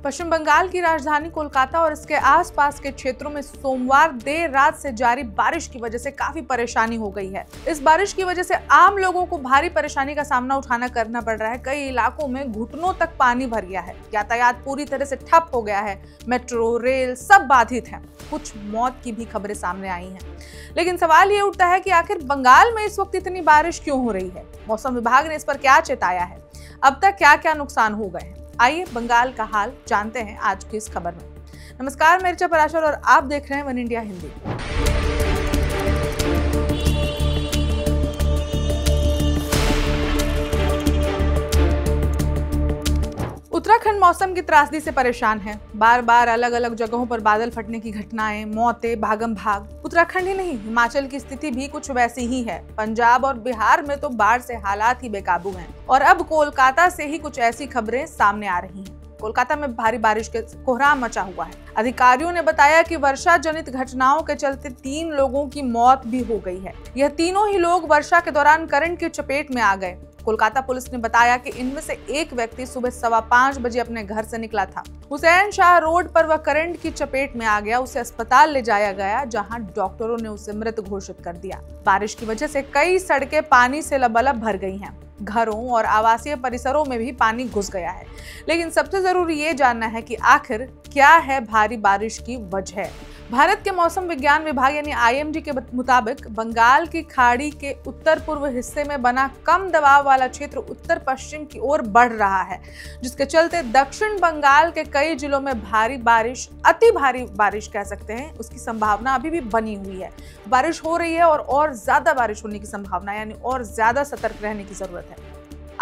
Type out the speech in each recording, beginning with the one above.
पश्चिम बंगाल की राजधानी कोलकाता और इसके आसपास के क्षेत्रों में सोमवार देर रात से जारी बारिश की वजह से काफी परेशानी हो गई है। इस बारिश की वजह से आम लोगों को भारी परेशानी का सामना करना पड़ रहा है। कई इलाकों में घुटनों तक पानी भर गया है। यातायात पूरी तरह से ठप हो गया है। मेट्रो, रेल सब बाधित है। कुछ मौत की भी खबरें सामने आई हैं। लेकिन सवाल ये उठता है कि आखिर बंगाल में इस वक्त इतनी बारिश क्यों हो रही है? मौसम विभाग ने इस पर क्या चेताया है? अब तक क्या क्या नुकसान हो गए हैं? आइए बंगाल का हाल जानते हैं आज की इस खबर में। नमस्कार, मैं ऋचा पराशर और आप देख रहे हैं वन इंडिया हिंदी। उत्तराखंड मौसम की त्रासदी से परेशान है। बार बार अलग अलग जगहों पर बादल फटने की घटनाएं, मौतें, भागम भाग। उत्तराखंड ही नहीं, हिमाचल की स्थिति भी कुछ वैसी ही है। पंजाब और बिहार में तो बाढ़ से हालात ही बेकाबू हैं। और अब कोलकाता से ही कुछ ऐसी खबरें सामने आ रही हैं। कोलकाता में भारी बारिश के कोहराम मचा हुआ है। अधिकारियों ने बताया कि वर्षा जनित घटनाओं के चलते 3 लोगों की मौत भी हो गई है। यह तीनों ही लोग वर्षा के दौरान करंट की चपेट में आ गए। कोलकाता पुलिस ने बताया कि इनमें से एक व्यक्ति सुबह 5:15 बजे अपने घर से निकला था। हुसैन शाह रोड पर वह करंट की चपेट में आ गया। उसे अस्पताल ले जाया गया, जहां डॉक्टरों ने उसे मृत घोषित कर दिया। बारिश की वजह से कई सड़कें पानी से लबालब भर गई हैं। घरों और आवासीय परिसरों में भी पानी घुस गया है। लेकिन सबसे जरूरी ये जानना है कि आखिर क्या है भारी बारिश की वजह। भारत के मौसम विज्ञान विभाग यानी IMD के मुताबिक बंगाल की खाड़ी के उत्तर पूर्व हिस्से में बना कम दबाव वाला क्षेत्र उत्तर पश्चिम की ओर बढ़ रहा है, जिसके चलते दक्षिण बंगाल के कई जिलों में भारी बारिश, अति भारी बारिश कह सकते हैं, उसकी संभावना अभी भी बनी हुई है। बारिश हो रही है और ज्यादा बारिश होने की संभावना, यानी और ज्यादा सतर्क रहने की जरूरत है।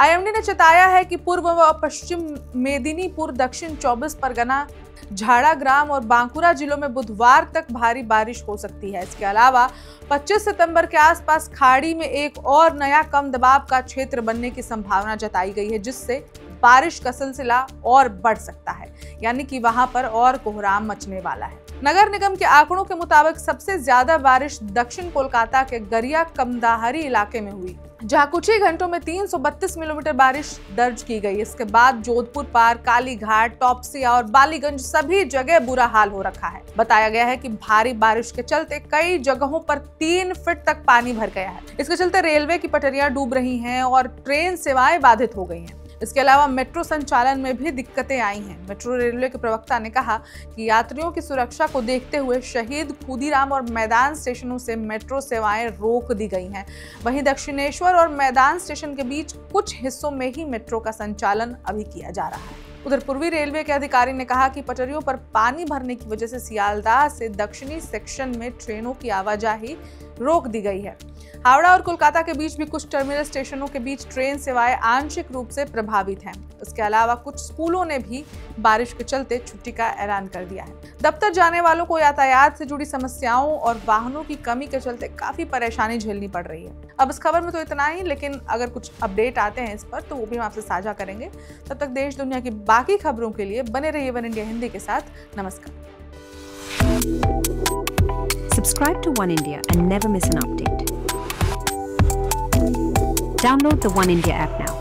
IMD ने चेताया है कि पूर्व व पश्चिम मेदिनीपुर, दक्षिण 24 परगना, झाड़ाग्राम और बांकुरा जिलों में बुधवार तक भारी बारिश हो सकती है। इसके अलावा 25 सितंबर के आसपास खाड़ी में एक और नया कम दबाव का क्षेत्र बनने की संभावना जताई गई है, जिससे बारिश का सिलसिला और बढ़ सकता है, यानी कि वहां पर और कोहराम मचने वाला है। नगर निगम के आंकड़ों के मुताबिक सबसे ज्यादा बारिश दक्षिण कोलकाता के गरिया कमदाहरी इलाके में हुई, जहां कुछ ही घंटों में 332 मिलीमीटर बारिश दर्ज की गई। इसके बाद जोधपुर पार, कालीघाट, टॉपसिया और बालीगंज सभी जगह बुरा हाल हो रखा है। बताया गया है कि भारी बारिश के चलते कई जगहों पर 3 फीट तक पानी भर गया है। इसके चलते रेलवे की पटरियां डूब रही हैं और ट्रेन सेवाएं बाधित हो गई हैं। इसके अलावा मेट्रो संचालन में भी दिक्कतें आई हैं। मेट्रो रेलवे के प्रवक्ता ने कहा कि यात्रियों की सुरक्षा को देखते हुए शहीद खुदीराम और मैदान स्टेशनों से मेट्रो सेवाएं रोक दी गई हैं। वहीं दक्षिणेश्वर और मैदान स्टेशन के बीच कुछ हिस्सों में ही मेट्रो का संचालन अभी किया जा रहा है। उधर पूर्वी रेलवे के अधिकारी ने कहा कि पटरियों पर पानी भरने की वजह से सियालदाह से दक्षिणी सेक्शन में ट्रेनों की आवाजाही रोक दी गई है। हावड़ा और कोलकाता के बीच भी कुछ टर्मिनल स्टेशनों के बीच ट्रेन सेवाएं आंशिक रूप से प्रभावित हैं। इसके अलावा कुछ स्कूलों ने भी बारिश के चलते छुट्टी का ऐलान कर दिया है। दफ्तर जाने वालों को यातायात से जुड़ी समस्याओं और वाहनों की कमी के चलते काफी परेशानी झेलनी पड़ रही है। अब इस खबर में तो इतना ही, लेकिन अगर कुछ अपडेट आते हैं इस पर तो वो भी हम आपसे साझा करेंगे। तब तक देश दुनिया की बाकी खबरों के लिए बने रहिए वन इंडिया हिंदी के साथ। नमस्कार। Subscribe to One India and never miss an update. Download the One India app now.